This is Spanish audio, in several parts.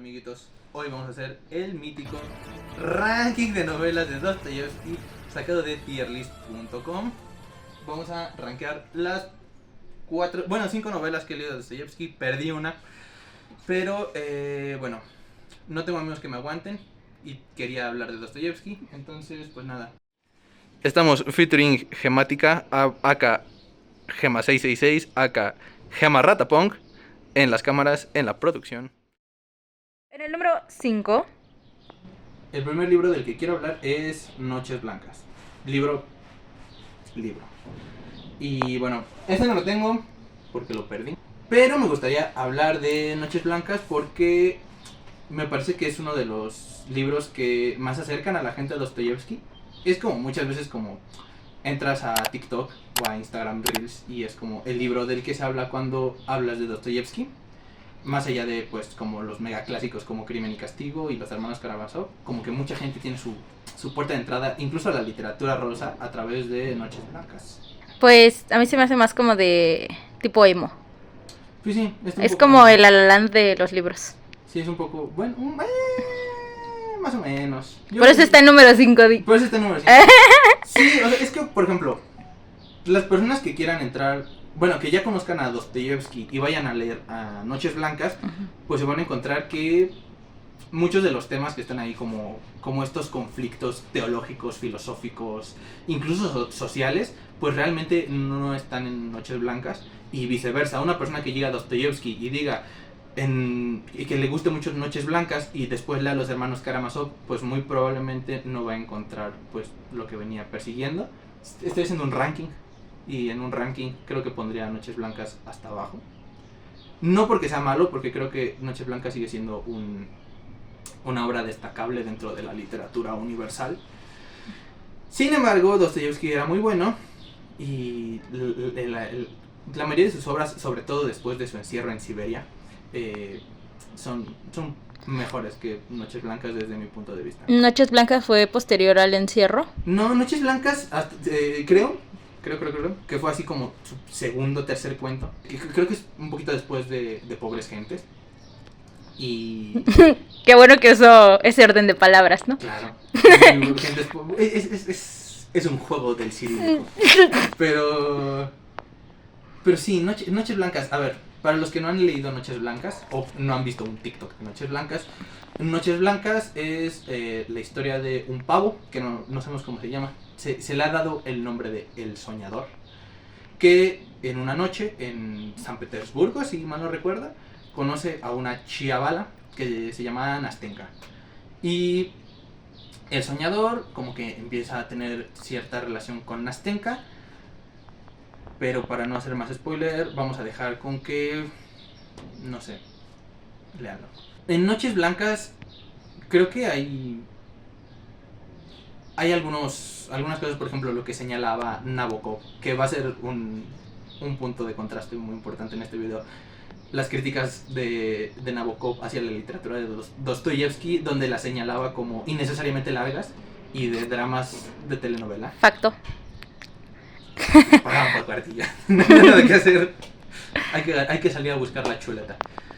amiguitos? Hoy vamos a hacer el mítico ranking de novelas de Dostoyevsky sacado de tierlist.com. Vamos a rankear las 5 novelas que he leído de Dostoyevsky. Perdí una, pero bueno, no tengo amigos que me aguanten y quería hablar de Dostoyevsky, entonces pues nada. Estamos featuring Gemática, aka Gema 666, aka Gema Ratapong, en las cámaras, en la producción. En el número 5. El primer libro del que quiero hablar es Noches Blancas. Libro. Y bueno, este no lo tengo porque lo perdí. Pero me gustaría hablar de Noches Blancas porque me parece que es uno de los libros que más acercan a la gente a Dostoyevsky. Es como muchas veces como entras a TikTok o a Instagram Reels y es como el libro del que se habla cuando hablas de Dostoyevsky. Más allá de pues como los mega clásicos como Crimen y Castigo y Los Hermanos Karamazov, como que mucha gente tiene su puerta de entrada incluso a la literatura rosa a través de Noches Blancas. Pues a mí se me hace más como de tipo emo. Pues sí, Es como el La La Land de los libros. Sí, es un poco, bueno, más o menos. Por eso está en número 5. Por eso está en número 5. Sí, o sea, es que, por ejemplo, las personas que quieran entrar, bueno, que ya conozcan a Dostoyevsky y vayan a leer a Noches Blancas, pues se van a encontrar que muchos de los temas que están ahí como estos conflictos teológicos, filosóficos, incluso sociales, pues realmente no están en Noches Blancas y viceversa. Una persona que llega a Dostoyevsky y diga y que le guste mucho Noches Blancas y después lea Los Hermanos Karamazov, pues muy probablemente no va a encontrar pues lo que venía persiguiendo. Estoy haciendo un ranking y en un ranking creo que pondría Noches Blancas hasta abajo. No porque sea malo, porque creo que Noches Blancas sigue siendo una obra destacable dentro de la literatura universal. Sin embargo, Dostoyevsky era muy bueno y la mayoría de sus obras, sobre todo después de su encierro en Siberia, son mejores que Noches Blancas desde mi punto de vista. Noches Blancas fue posterior al encierro. No, Noches Blancas, creo que fue así como su segundo, tercer cuento. Creo que es un poquito después de Pobres Gentes. Y Qué bueno que usó ese orden de palabras, ¿no? claro, es un juego del cirílico. Pero sí, Noches Blancas. A ver, para los que no han leído Noches Blancas o no han visto un TikTok de Noches Blancas, Noches Blancas es la historia de un pavo que no sabemos cómo se llama. Se le ha dado el nombre de El Soñador, que en una noche en San Petersburgo, si mal no recuerda, conoce a una chiavala que se llama Nastenka. Y el soñador como que empieza a tener cierta relación con Nastenka, pero para no hacer más spoiler, vamos a dejar con que, no sé, léanlo. En Noches Blancas creo que hay algunas cosas, por ejemplo, lo que señalaba Nabokov, que va a ser un punto de contraste muy importante en este video. Las críticas de Nabokov hacia la literatura de Dostoyevsky, donde la señalaba como innecesariamente largas y de dramas de telenovela. Facto. Pagaban por cuartilla. No hay nada que hacer. Hay que salir a buscar la chuleta.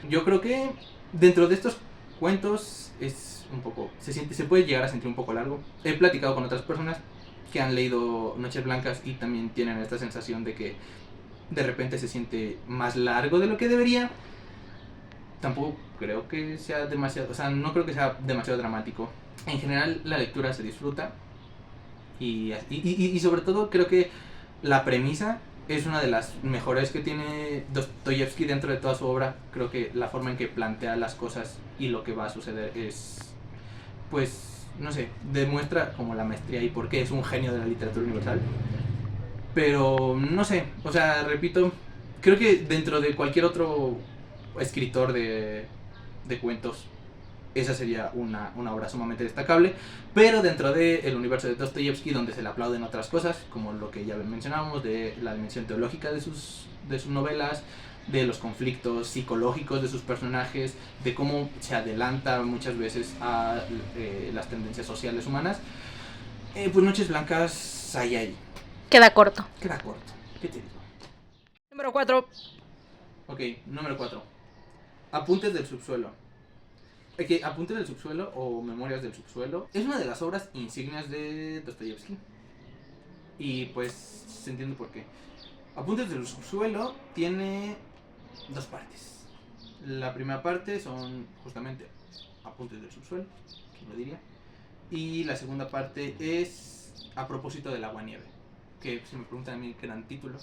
Yo creo que dentro de estos cuentos es un poco, se puede llegar a sentir un poco largo. He platicado con otras personas que han leído Noches Blancas y también tienen esta sensación de que de repente se siente más largo de lo que debería. Tampoco creo que sea demasiado, o sea, no creo que sea demasiado dramático. En general la lectura se disfruta y sobre todo creo que la premisa es una de las mejores que tiene Dostoyevsky dentro de toda su obra. Creo que la forma en que plantea las cosas y lo que va a suceder es, pues, no sé, demuestra como la maestría y por qué es un genio de la literatura universal. Pero no sé, o sea, repito, creo que dentro de cualquier otro escritor de cuentos, esa sería una obra sumamente destacable. Pero dentro del universo de Dostoyevsky, donde se le aplauden otras cosas, como lo que ya mencionábamos, de la dimensión teológica de sus novelas, de los conflictos psicológicos de sus personajes, de cómo se adelanta muchas veces a las tendencias sociales humanas, pues Noches Blancas hay ahí. Queda corto. Queda corto. ¿Qué te digo? Número 4. Ok, número 4. Apuntes del subsuelo. que Apuntes del subsuelo o Memorias del subsuelo es una de las obras insignias de Dostoyevsky. Y pues se entiende por qué. Apuntes del subsuelo tiene dos partes. La primera parte son justamente Apuntes del subsuelo, ¿quién lo diría? Y la segunda parte es a propósito del agua-nieve, que si me preguntan a mí qué gran título.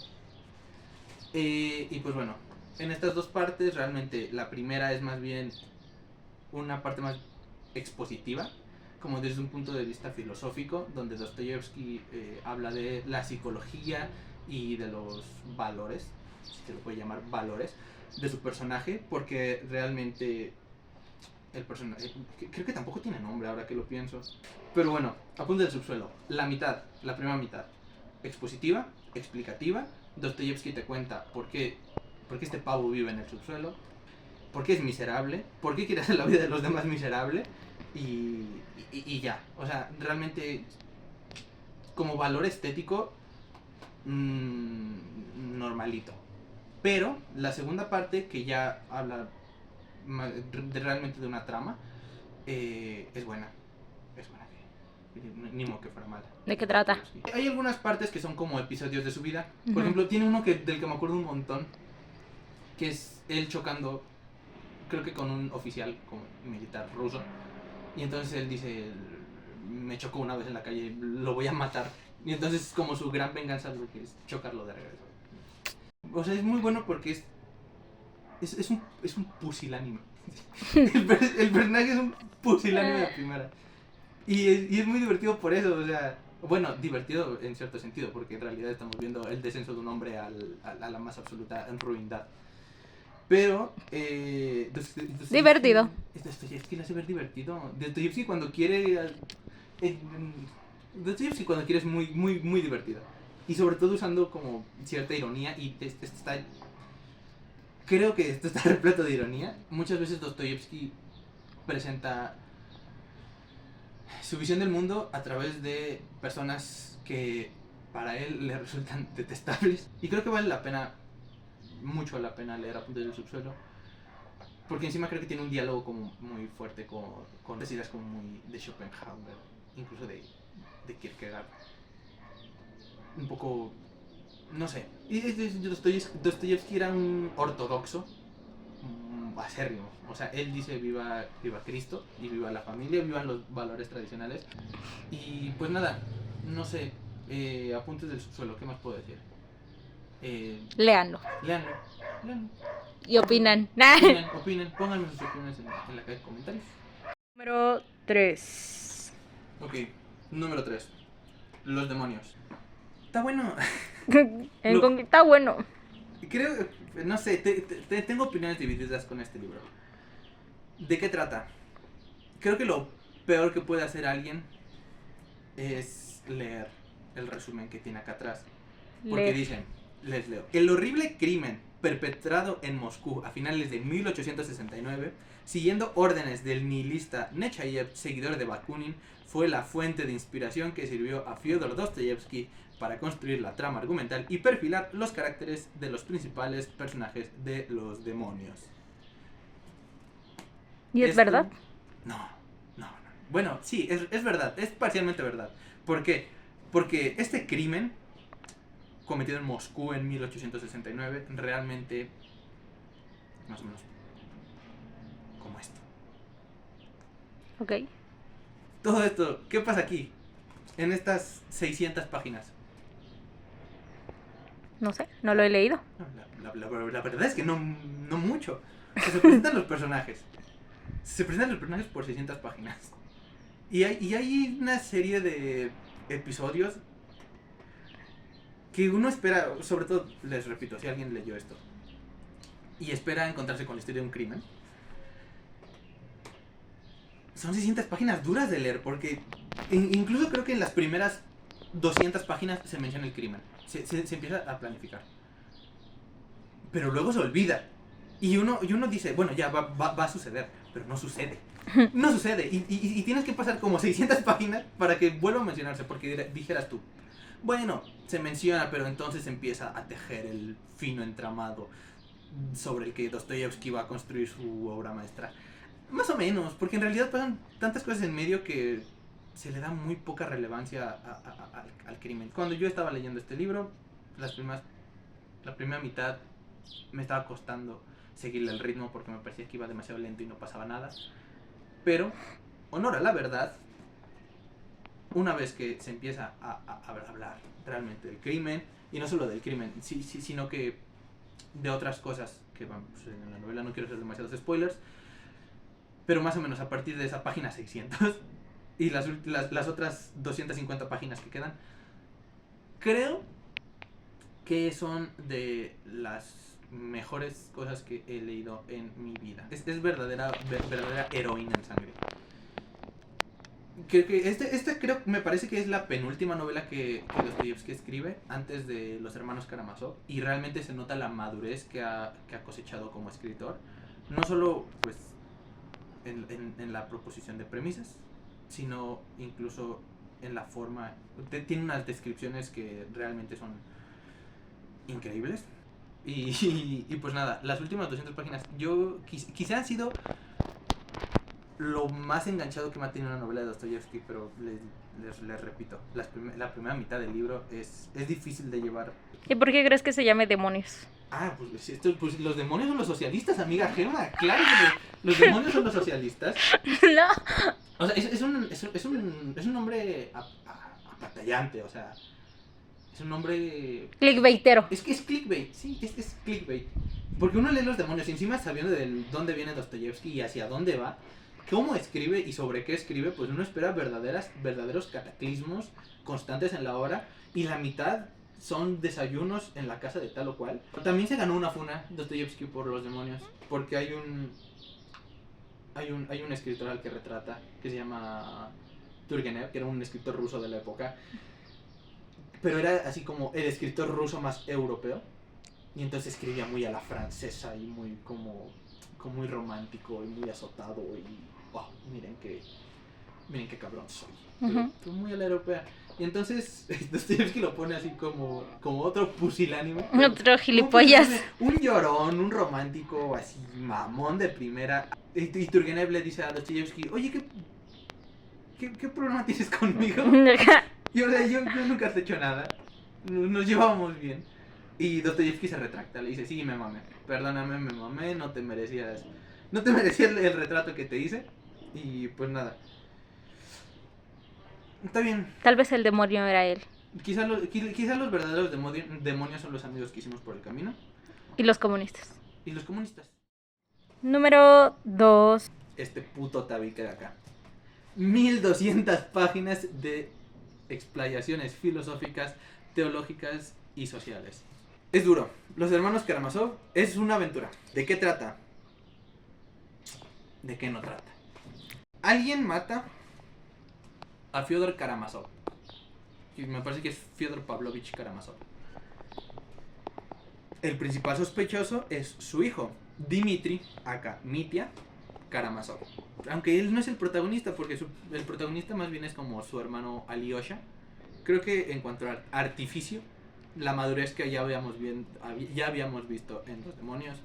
Y pues bueno, en estas dos partes realmente la primera es más bien una parte más expositiva, como desde un punto de vista filosófico, donde Dostoyevsky habla de la psicología y de los valores, si se lo puede llamar valores, de su personaje, porque realmente el personaje, creo que tampoco tiene nombre ahora que lo pienso, pero bueno, Apunte del subsuelo, la primera mitad, expositiva, explicativa. Dostoyevsky te cuenta por qué este pavo vive en el subsuelo, por qué es miserable, por qué quiere hacer la vida de los demás miserable, y ya. O sea, realmente, como valor estético, normalito. Pero la segunda parte, que ya habla realmente de una trama, es buena. Es buena. Ni modo que fuera mala. ¿De qué trata? Hay algunas partes que son como episodios de su vida. Por ejemplo, tiene uno del que me acuerdo un montón, que es él chocando, creo que con un oficial como militar ruso. Y entonces él dice, me chocó una vez en la calle, lo voy a matar. Y entonces como su gran venganza lo que es chocarlo de regreso. O sea, es muy bueno porque es un pusilánime. El personaje es un pusilánime de primera. Y es muy divertido por eso, o sea, bueno, divertido en cierto sentido, porque en realidad estamos viendo el descenso de un hombre a la más absoluta ruindad. Pero, Divertido. Dostoyevsky lo hace ver divertido. Dostoyevsky cuando quiere, Dostoyevsky cuando quiere es muy, muy, muy divertido. Y sobre todo usando como cierta ironía, y creo que esto está repleto de ironía. Muchas veces Dostoyevsky presenta su visión del mundo a través de personas que para él le resultan detestables. Y creo que vale la pena, mucho la pena, leer Apuntes del subsuelo, porque encima creo que tiene un diálogo como muy fuerte con ideas como muy de Schopenhauer, incluso de Kierkegaard. Un poco, no sé. Y Dostoyevsky era un ortodoxo acérrimo. O sea, él dice viva Cristo y viva la familia, vivan los valores tradicionales. Y pues nada, no sé, Apuntes del subsuelo, ¿qué más puedo decir? Léanlo. Leanlo. Y opinan. Opinen, pónganme sus opiniones en la caja de comentarios. Número 3. Ok, número 3. Los demonios. Está bueno. Está bueno. Creo, no sé, tengo opiniones divididas con este libro. ¿De qué trata? Creo que lo peor que puede hacer alguien es leer el resumen que tiene acá atrás. Porque dicen, les leo: el horrible crimen perpetrado en Moscú a finales de 1869, siguiendo órdenes del nihilista Nechayev, seguidor de Bakunin, fue la fuente de inspiración que sirvió a Fyodor Dostoyevsky para construir la trama argumental y perfilar los caracteres de los principales personajes de los demonios. ¿Y es verdad? No. Bueno, sí, es verdad, es parcialmente verdad. ¿Por qué? Porque este crimen, cometido en Moscú en 1869, realmente, más o menos, como esto. Ok. Todo esto, ¿qué pasa aquí? En estas 600 páginas. No sé, no lo he leído. La verdad es que no mucho. O sea, se presentan los personajes. Se presentan los personajes por 600 páginas. Y hay una serie de episodios que uno espera, sobre todo, les repito, si alguien leyó esto y espera encontrarse con la historia de un crimen, son 600 páginas duras de leer, porque incluso creo que en las primeras 200 páginas se menciona el crimen, se empieza a planificar, pero luego se olvida y uno dice, bueno, ya va a suceder, pero no sucede. No sucede, y tienes que pasar como 600 páginas para que vuelva a mencionarse, porque dijeras tú, bueno, se menciona, pero entonces empieza a tejer el fino entramado sobre el que Dostoyevsky va a construir su obra maestra. Más o menos, porque en realidad pasan tantas cosas en medio que se le da muy poca relevancia al crimen. Cuando yo estaba leyendo este libro, la primera mitad me estaba costando seguirle el ritmo porque me parecía que iba demasiado lento y no pasaba nada. Pero, honor a la verdad, una vez que se empieza a hablar realmente del crimen, y no solo del crimen, sino que de otras cosas que van pues, en la novela, no quiero hacer demasiados spoilers, pero más o menos a partir de esa página 600 y las otras 250 páginas que quedan, creo que son de las mejores cosas que he leído en mi vida. Es verdadera heroína en sangre. Este creo, me parece que es la penúltima novela que Dostoyevsky escribe antes de Los Hermanos Karamazov, y realmente se nota la madurez que ha cosechado como escritor, no solo pues en la proposición de premisas, sino incluso en la forma. Tiene unas descripciones que realmente son increíbles. Y pues nada, las últimas 200 páginas, yo quizá han sido lo más enganchado que me ha tenido una novela de Dostoyevsky, pero les repito, la primera mitad del libro es difícil de llevar. ¿Y por qué crees que se llame Demonios? Pues los demonios son los socialistas, amiga Gemma, claro que los demonios son los socialistas. No. O sea, es un nombre apatallante, o sea, es un nombre... Clickbaitero. Es que es clickbait, sí, es clickbait. Porque uno lee los demonios y encima sabiendo de dónde viene Dostoyevsky y hacia dónde va, cómo escribe y sobre qué escribe, pues uno espera verdaderos cataclismos constantes en la obra, y la mitad son desayunos en la casa de tal o cual. También se ganó una funa Dostoyevsky por los demonios, porque hay un escritor al que retrata que se llama Turgenev, que era un escritor ruso de la época, pero era así como el escritor ruso más europeo, y entonces escribía muy a la francesa y muy como muy romántico y muy azotado y wow, miren qué cabrón soy, pero muy a la europea. Y entonces Dostoyevsky lo pone así como otro pusilánime, Otro gilipollas. Un llorón, un romántico así mamón de primera. Y Turgenev le dice a Dostoyevsky, oye, ¿qué problema tienes conmigo? Y o sea, yo nunca te he hecho nada, nos llevábamos bien. Y Dostoyevsky se retracta, le dice, sí, me mamé, perdóname, me mamé, no te merecía el retrato que te hice. Y pues nada, está bien. Tal vez el demonio era él. Quizá los verdaderos demonios son los amigos que hicimos por el camino. Y los comunistas. Y los comunistas. Número 2. Este puto tabique de acá. 1200 páginas de explayaciones filosóficas, teológicas y sociales. Es duro. Los Hermanos Karamazov es una aventura. ¿De qué trata? ¿De qué no trata? Alguien mata a Fyodor Karamazov. Y me parece que es Fyodor Pavlovich Karamazov. El principal sospechoso es su hijo, Dmitry, aka Mitya Karamazov. Aunque él no es el protagonista, porque el protagonista más bien es como su hermano Alyosha. Creo que en cuanto al artificio, la madurez que ya habíamos visto en Los Demonios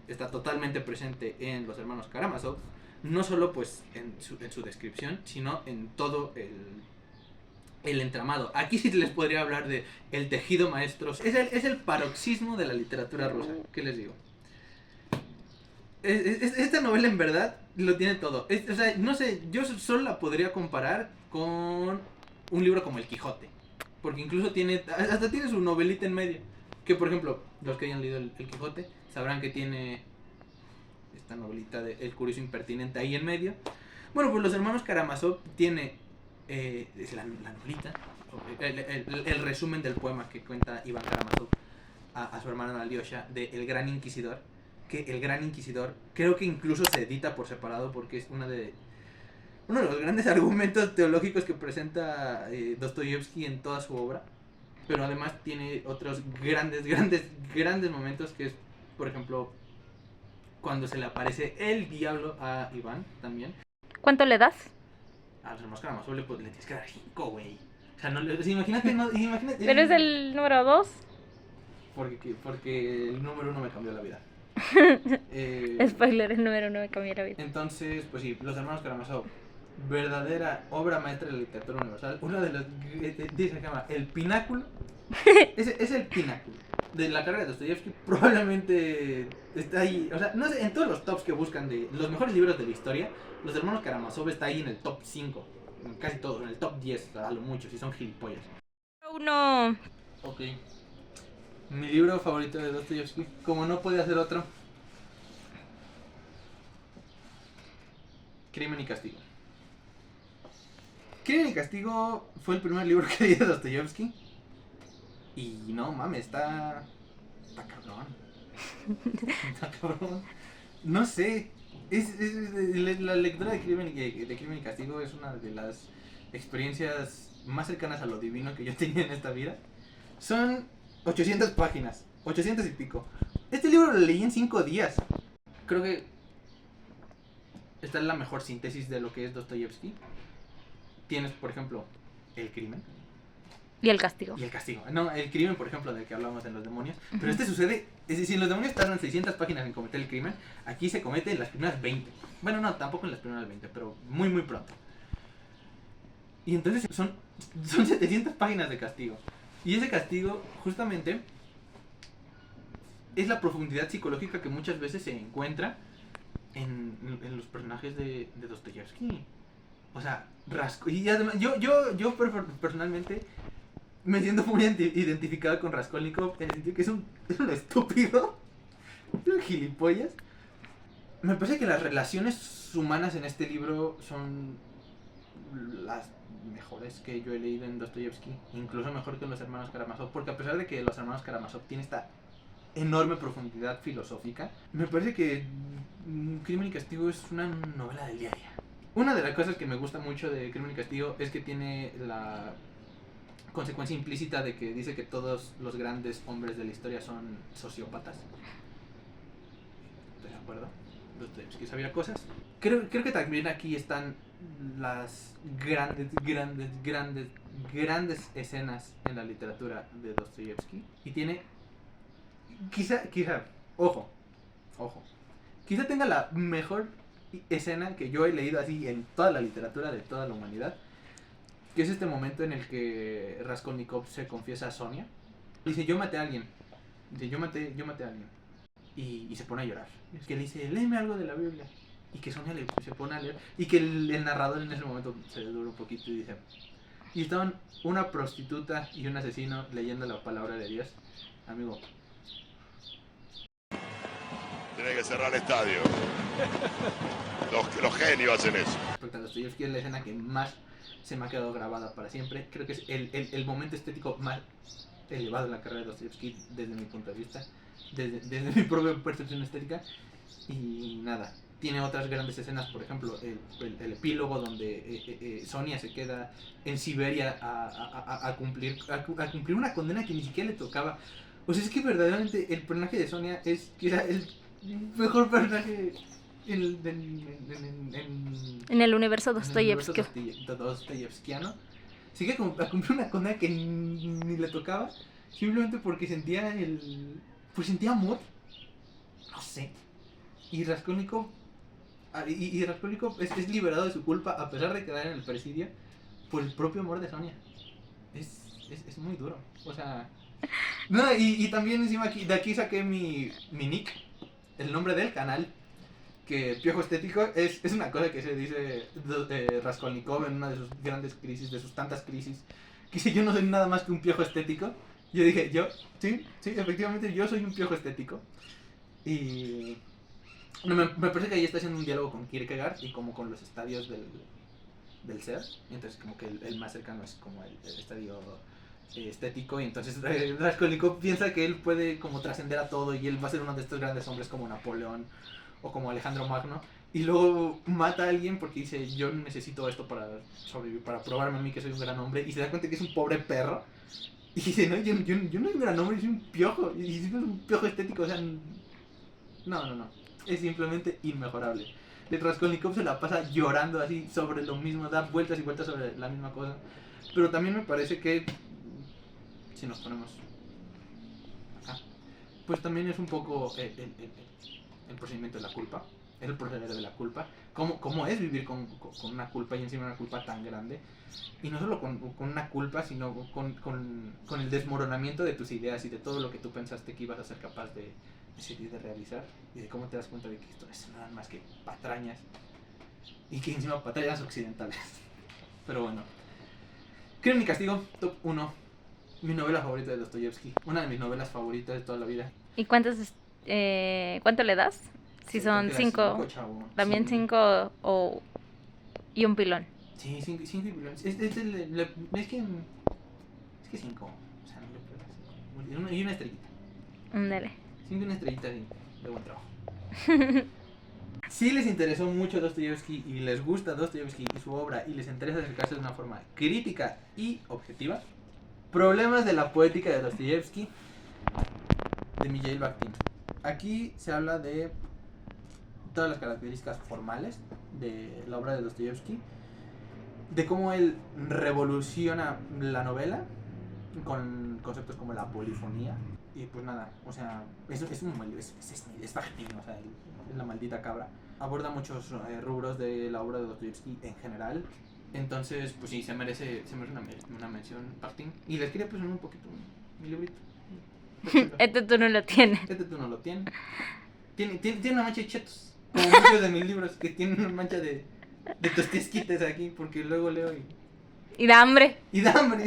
está totalmente presente en Los Hermanos Karamazov. No solo pues en su descripción, sino en todo el entramado. Aquí sí les podría hablar de el tejido maestro. Es el paroxismo de la literatura rusa. ¿Qué les digo? Esta novela en verdad lo tiene todo. O sea, no sé, yo solo la podría comparar con un libro como El Quijote. Porque incluso hasta tiene su novelita en medio. Que por ejemplo, los que hayan leído el Quijote sabrán que tiene esta novelita de El Curioso Impertinente ahí en medio. Bueno, pues Los Hermanos Karamazov tiene la novelita, el resumen del poema que cuenta Iván Karamazov a su hermano Alyosha de El Gran Inquisidor. Que El Gran Inquisidor creo que incluso se edita por separado porque es uno de los grandes argumentos teológicos que presenta Dostoyevsky en toda su obra. Pero además tiene otros grandes momentos, que es, por ejemplo, cuando se le aparece el diablo a Iván también. ¿Cuánto le das? A Los Hermanos Karamazov le tienes que dar 5, güey. O sea, imagínate. ¿Pero es el número 2? Porque el número 1 me cambió la vida. Spoiler, el número 9 cambió la vida. Entonces, pues sí, Los Hermanos Karamazov, verdadera obra maestra de la literatura universal. Uno de los, dice que se llama el pináculo. Es el pináculo de la carrera de Dostoyevsky. Probablemente está ahí, o sea, no sé, en todos los tops que buscan de los mejores libros de la historia, Los Hermanos Karamazov está ahí en el top 5, en casi todo, en el top 10, a lo mucho, si son gilipollas. Uno. Ok. Mi libro favorito de Dostoyevsky, como no puede hacer otro, Crimen y Castigo. Crimen y Castigo fue el primer libro que leí de Dostoyevsky. Y no mames, está cabrón. Está cabrón. No sé. La lectura de Crimen y Castigo es una de las experiencias más cercanas a lo divino que yo tenía en esta vida. Son 800 páginas, 800 y pico. Este libro lo leí en 5 días. Creo que esta es la mejor síntesis de lo que es Dostoyevsky. Tienes, por ejemplo, el crimen. Y el castigo. Y el castigo. No, el crimen, por ejemplo, del que hablábamos en Los Demonios. Pero este sucede, es decir, en Los Demonios tardan 600 páginas en cometer el crimen. Aquí se comete en las primeras 20. Bueno, no, tampoco en las primeras 20, pero muy, muy pronto. Y entonces son 700 páginas de castigo. Y ese castigo, justamente, es la profundidad psicológica que muchas veces se encuentra en los personajes de Dostoyevsky. O sea, y además, yo personalmente me siento muy identificado con Raskolnikov en el sentido que es un estúpido, un gilipollas. Me parece que las relaciones humanas en este libro son las mejores que yo he leído en Dostoyevsky, incluso mejor que en Los Hermanos Karamazov, porque a pesar de que Los Hermanos Karamazov tiene esta enorme profundidad filosófica, me parece que Crimen y Castigo es una novela del día a día. Una de las cosas que me gusta mucho de Crimen y Castigo es que tiene la consecuencia implícita de que dice que todos los grandes hombres de la historia son sociópatas. ¿Estoy de acuerdo? Dostoyevsky sabía cosas. Creo que también aquí están las grandes escenas en la literatura de Dostoyevsky. Y tiene, quizá, ojo, quizá tenga la mejor escena que yo he leído así en toda la literatura de toda la humanidad, que es este momento en el que Raskolnikov se confiesa a Sonia. Dice, yo maté a alguien. Dice, yo maté a alguien. Y se pone a llorar. Es que le dice, léeme algo de la Biblia. Y que Sonia se pone a leer. Y que el narrador en ese momento se dura un poquito y dice, y estaban una prostituta y un asesino leyendo la palabra de Dios. Amigo, tiene que cerrar el estadio. Los genios hacen eso. Respecto a Dostoyevsky es la escena que más se me ha quedado grabada para siempre. Creo que es el momento estético más elevado en la carrera de Dostoyevsky desde mi punto de vista, desde mi propia percepción estética. Y nada, tiene otras grandes escenas, por ejemplo el epílogo donde Sonia se queda en Siberia a cumplir una condena que ni siquiera le tocaba. O sea, es que verdaderamente el personaje de Sonia es quizá el mejor personaje en el universo Dostoyevsky. Dostoyevskiano. Sigue a cumplir una condena que ni le tocaba, simplemente porque sentía sentía amor. No sé. Y Raskolnikov es liberado de su culpa a pesar de quedar en el presidio por el propio amor de Sonia. Es muy duro. O sea, no, y también encima de aquí saqué mi nick, el nombre del canal, que Piojo Estético es una cosa que se dice Raskolnikov en una de sus grandes crisis, de sus tantas crisis, que dice, yo no soy nada más que un piojo estético. Yo dije, sí, efectivamente yo soy un piojo estético. Y no, me parece que ahí está haciendo un diálogo con Kierkegaard y como con los estadios del ser. Entonces como que el más cercano es como el estadio estético, y entonces Raskolnikov piensa que él puede como trascender a todo y él va a ser uno de estos grandes hombres como Napoleón o como Alejandro Magno, y luego mata a alguien porque dice, yo necesito esto para sobrevivir, para probarme a mí que soy un gran hombre, y se da cuenta que es un pobre perro y dice, no, yo no soy un gran hombre, soy un piojo, y es un piojo estético. O sea, no, es simplemente inmejorable. De Raskolnikov se la pasa llorando así sobre lo mismo, da vueltas y vueltas sobre la misma cosa. Pero también me parece que si nos ponemos acá, pues también es un poco el procedimiento de la culpa, el proceder de la culpa, cómo es vivir con una culpa y encima una culpa tan grande, y no solo con una culpa, sino con el desmoronamiento de tus ideas y de todo lo que tú pensaste que ibas a ser capaz de decidir de realizar, y de cómo te das cuenta de que esto es nada más que patrañas, y que encima patrañas occidentales. Pero bueno, Crimen y Castigo, top 1, mi novela favorita de Dostoyevsky, una de mis novelas favoritas de toda la vida. ¿Y cuánto le das? Si son creo que era 5, chavo. también Sí. 5 y un pilón. Sí, 5 billones. Es que 5. O sea, no le puedo hacer. Y una estrellita. Dale. 5 y una estrellita de buen trabajo. Si les interesó mucho Dostoyevsky y les gusta Dostoyevsky y su obra y les interesa acercarse de una forma crítica y objetiva, Problemas de la poética de Dostoyevsky, de Mikhail Bakhtin. Aquí se habla de todas las características formales de la obra de Dostoyevsky, de cómo él revoluciona la novela con conceptos como la polifonía. Y pues nada, o sea, es Bakhtin, o sea, es la maldita cabra. Aborda muchos rubros de la obra de Dostoyevsky en general. Entonces, pues sí, se merece una mención Bakhtin. Y les quería presentar un poquito mi librito. Este tú no lo tienes. Este tú no lo tienes. Tiene una mancha de chetos. Como muchos de mis libros que tienen una mancha de tostiesquites aquí, porque luego leo Y da hambre. y da hambre.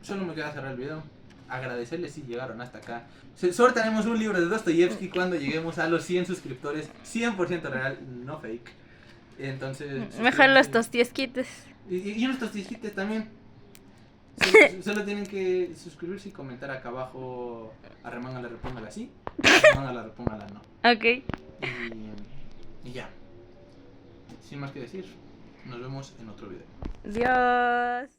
Solo me queda cerrar el video. Agradecerles si llegaron hasta acá. Sortearemos un libro de Dostoyevsky cuando lleguemos a los 100 suscriptores. 100% real, no fake. Entonces... Mejor los tostiesquites. Y unos tostiesquites también. Solo tienen que suscribirse y comentar acá abajo. Arremángala, repóngala así. Arremángala, repóngala no. Ok. Y ya. Sin más que decir, nos vemos en otro video. Dios.